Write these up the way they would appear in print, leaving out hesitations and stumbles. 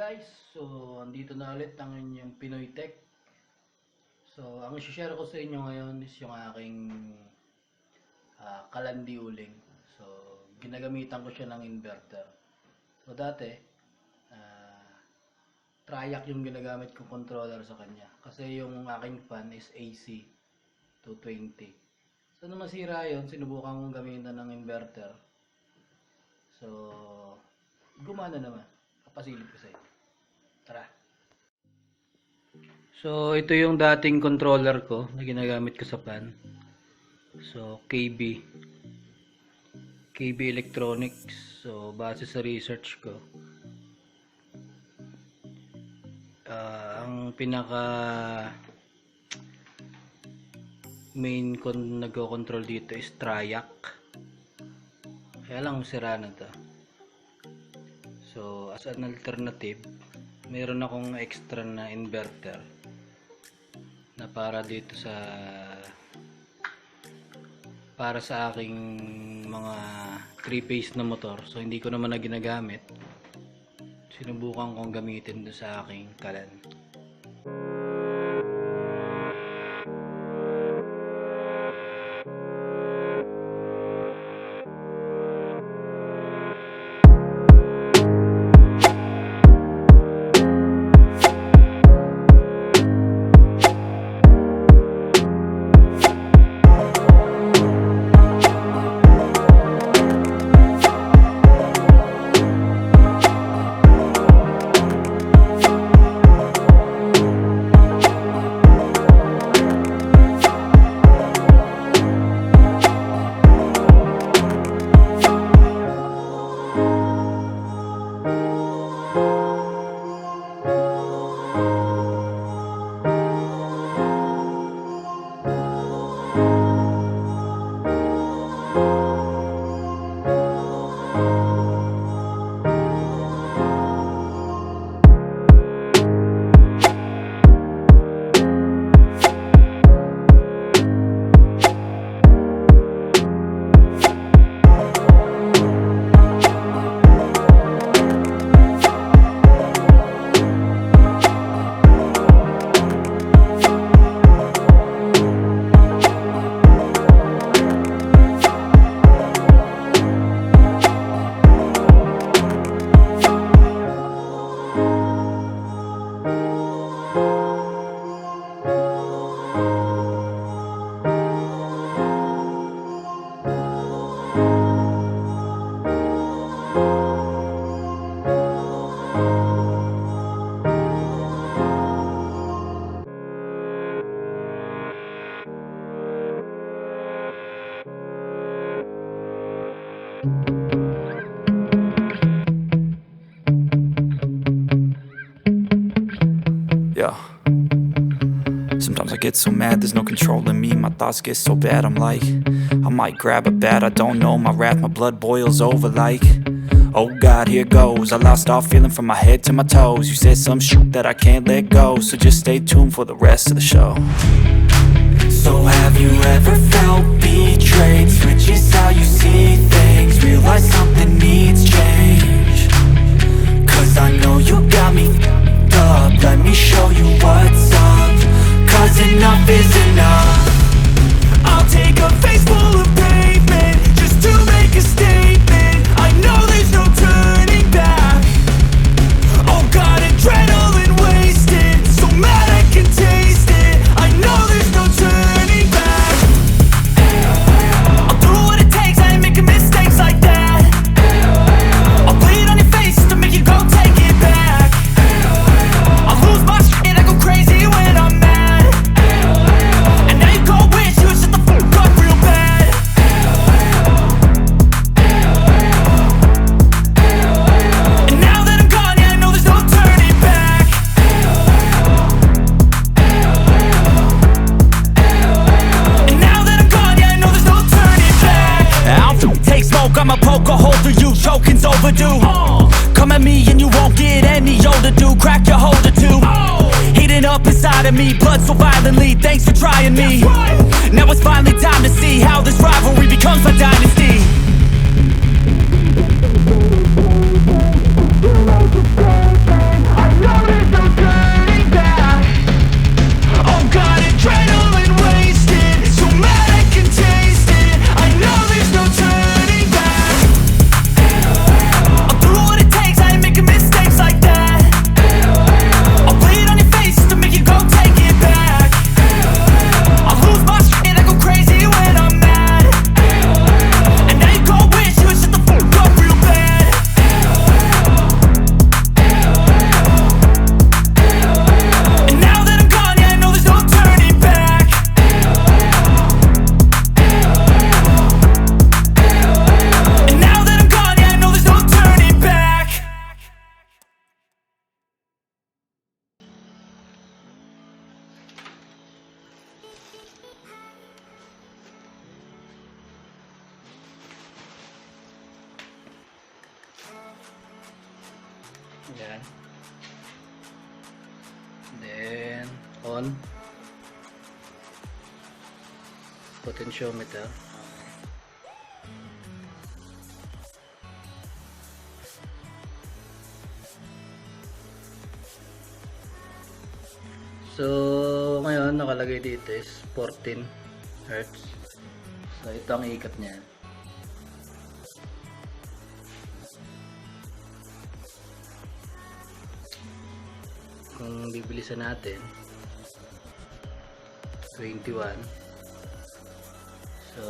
guys, so andito na ulit ang inyong Pinoy Tech. So ang i-share ko sa inyo ngayon is yung aking KalanDe uling. So ginagamitan ko siya ng inverter. So dati triac yung ginagamit ko controller sa kanya kasi yung aking fan is AC 220. So nung masira yun, sinubukan kong gamitan ng inverter. So gumana naman. Pasilip ko sa inyo. Tara. So ito yung dating controller ko na ginagamit ko sa fan. So KB Electronics. So base sa research ko, ang pinaka main nagko-control dito is triac. Kaya lang sira na to. So as an alternative, meron akong extra na inverter na para sa aking mga 3-phase na motor. So hindi ko naman na ginagamit. Sinubukan kong gamitin doon sa aking kalan. Yeah. Sometimes I get so mad, there's no controlling me. My thoughts get so bad, I'm like, I might grab a bat, I don't know. My wrath, my blood boils over like, oh God, here goes. I lost all feeling from my head to my toes. You said some shit that I can't let go, so just stay tuned for the rest of the show. So have you ever felt betrayed? Switches how you see things, realize something needs change. Cause I know you got me f***ed up. Let me show you what's up. Cause enough is enough. I'll take a face full of pavement just to make a statement. I know there's no turning back. Oh God, adrenaline wasted, so mad I can taste it. I know there's no turning back. I'll do what it takes, I ain't making mistakes like that. I'll bleed on your face just to make you go take it back. I'll lose my shit, I go crazy when I'm mad. And now you go wish you would shut the fuck up real bad. And now that I'm gone, yeah, I know there's no turning back. And now that I'm gone, yeah, I know there's no turning back. I'll take smoke, I'ma poke a hole through you, choking's overdue. Come at me and you won't get any older, dude. Crack your holder too. Heating up inside of me, blood so violently. Thanks for trying me. Now it's finally time to see how this rivalry becomes my dynasty. I Ayan. Then, on. Potentiometer. So, ngayon nakalagay dito is 14 Hertz. So, ito ang ikot niya. Kung bibilisan natin 21. So,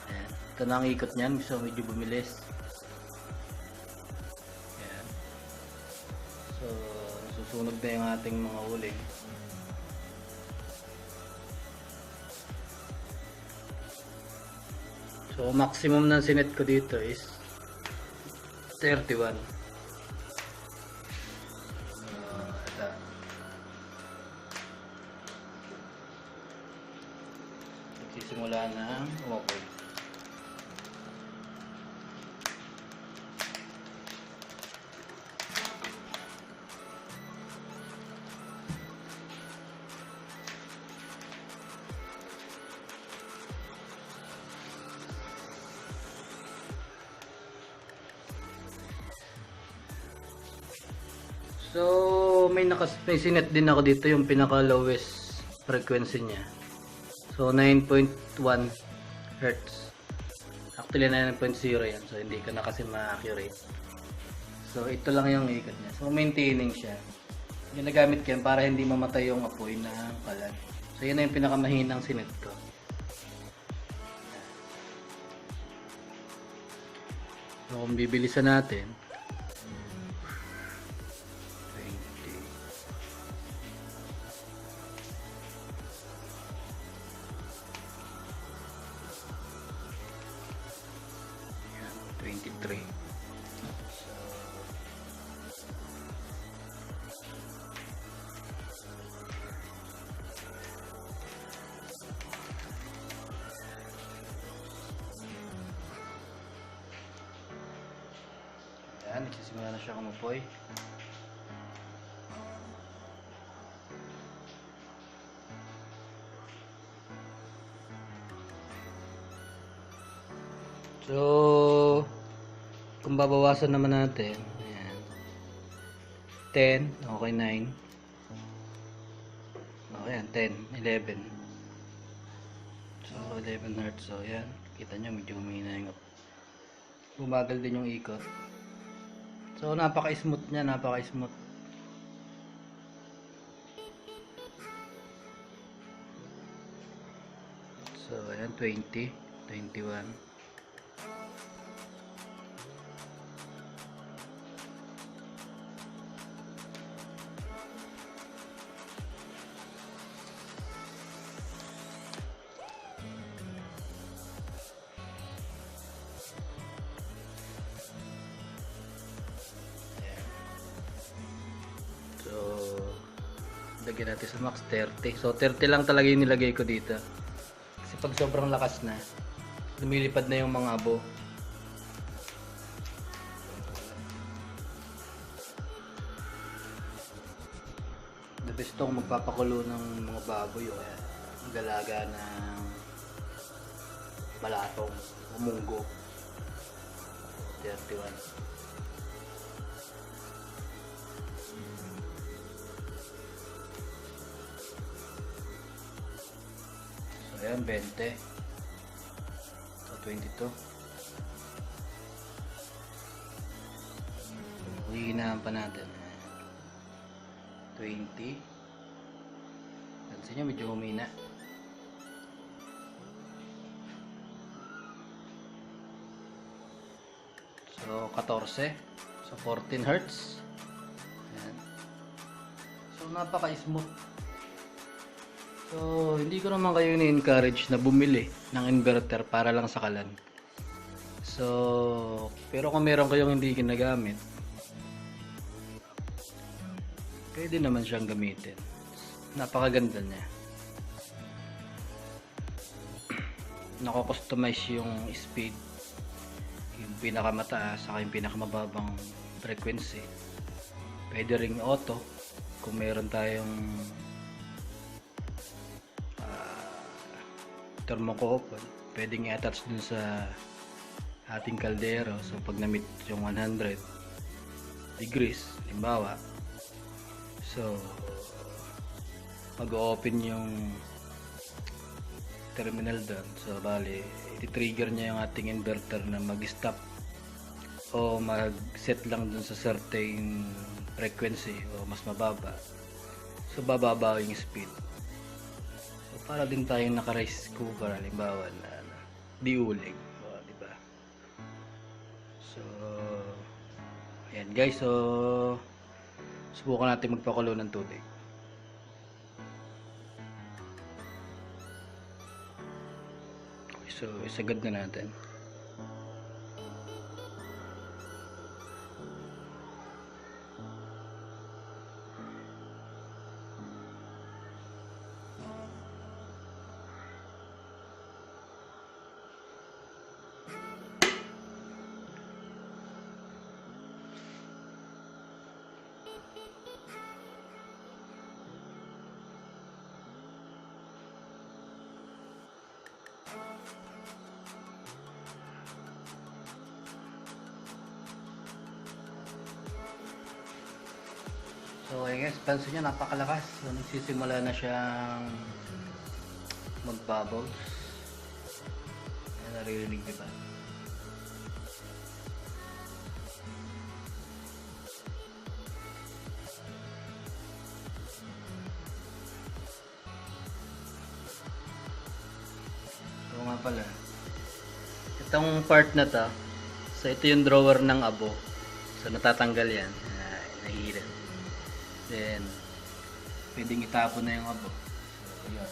ayan. Ito na ang ikot niyan. So, medyo bumilis. Ayan. So, susunog na yung ating mga uling. So, maximum na sinet ko dito is 31. Ito. Nagsisimula na okay. So, may sinet din ako dito yung pinaka lowest frequency niya. So, 9.1 Hz. Actually, 9.0 yan. So, hindi ka na kasi ma-accurate. So, ito lang yung ikot niya. So, maintaining siya. Ginagamit ko yan para hindi mamatay yung apoy na kalan. So, yun na yung pinakamahinang sinet ko. So, kung bibilisan natin, 23. So, ayan, nagsisimula na siya kumupoy. So, kung babawasan naman natin, ayan, 10, okay, 9, okay, 10, 11. So, 11 Hz. So, ayan, kita nyo, medyo humina yung bumagal din yung ikot. So, napaka-smooth niya, napaka-smooth. So, ayan, 20, 21. Lagyan natin sa max 30. So 30 lang talaga yung nilagay ko dito. Kasi pag sobrang lakas na, lumilipad na yung mga abo. The best itong magpapakulo ng mga baboy o galaga ng balatong o munggo. 31. Ayan, 20. So, 22. Hihinahan pa natin. 20. Pansin nyo, medyo humina. So, 14. So, 14 Hz. Ayan. So, napaka-smooth. So, hindi ko naman kayo ni-encourage na bumili ng inverter para lang sa kalan. So, pero kung meron kayong hindi ginagamit, pwede naman siyang gamitin. Napakaganda niya. Nako-customize yung speed, yung pinakamataas saka yung pinakamababang frequency. Pwede ring auto kung meron tayong thermocouple, pwedeng i-attach dun sa ating kaldero. So pag na-meet yung 100 degrees halimbawa, so mag-open yung terminal doon. So bali i-trigger niya yung ating inverter na mag-stop o mag-set lang dun sa certain frequency o mas mababa. So bababa yung speed. So para din tayong naka-rice cooker halimbawa na di uling, di ba? So ayan guys, so subukan natin magpakulo ng tubig. So isagad na natin. So ayun guys, pansin nyo napakalakas. So, nagsisimula na siyang mag-bubbles. Ayan, naririnig diba? So nga pala, itong part na to, so ito yung drawer ng abo. So natatanggal yan, nahihirap. Then pwedeng itapon na yung abo. So ayan.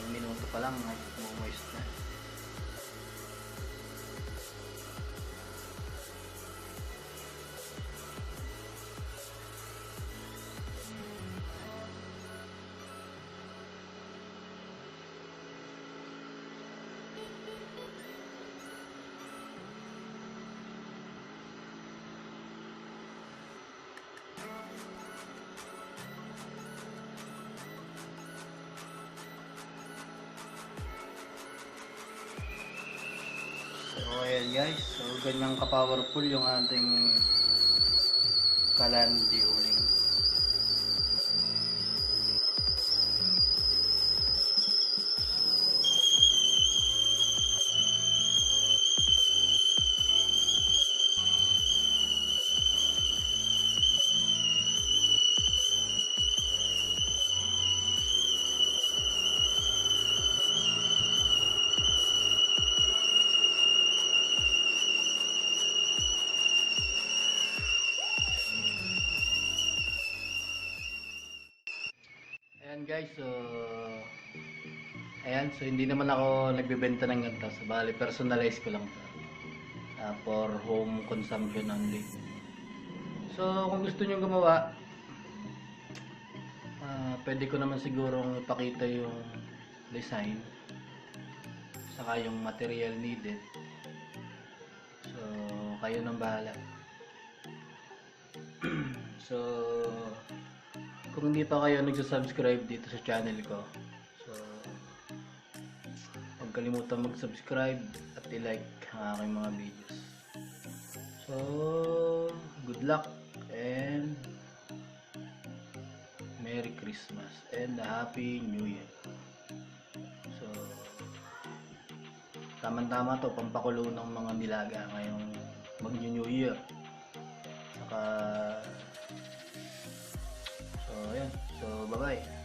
Ang minuto pa lang moist na. So ayan guys, so ganyang ka-powerful yung ating KalanDe uling. Ayan guys, so ayan, so hindi naman ako nagbebenta ng ganito. So bali personalize ko lang to, for home consumption only. So kung gusto nyo gumawa, pwede ko naman sigurong ipakita yung design saka yung material needed. So kayo nang bahala. So kung hindi pa kayo nagsasubscribe dito sa channel ko, so huwag kalimutan mag-subscribe at i-like ang aking mga videos. So good luck and Merry Christmas and Happy New Year. So tama-tama to, pampakulo ng mga nilaga ngayong mag-New Year. Saka so ayan, so bye bye.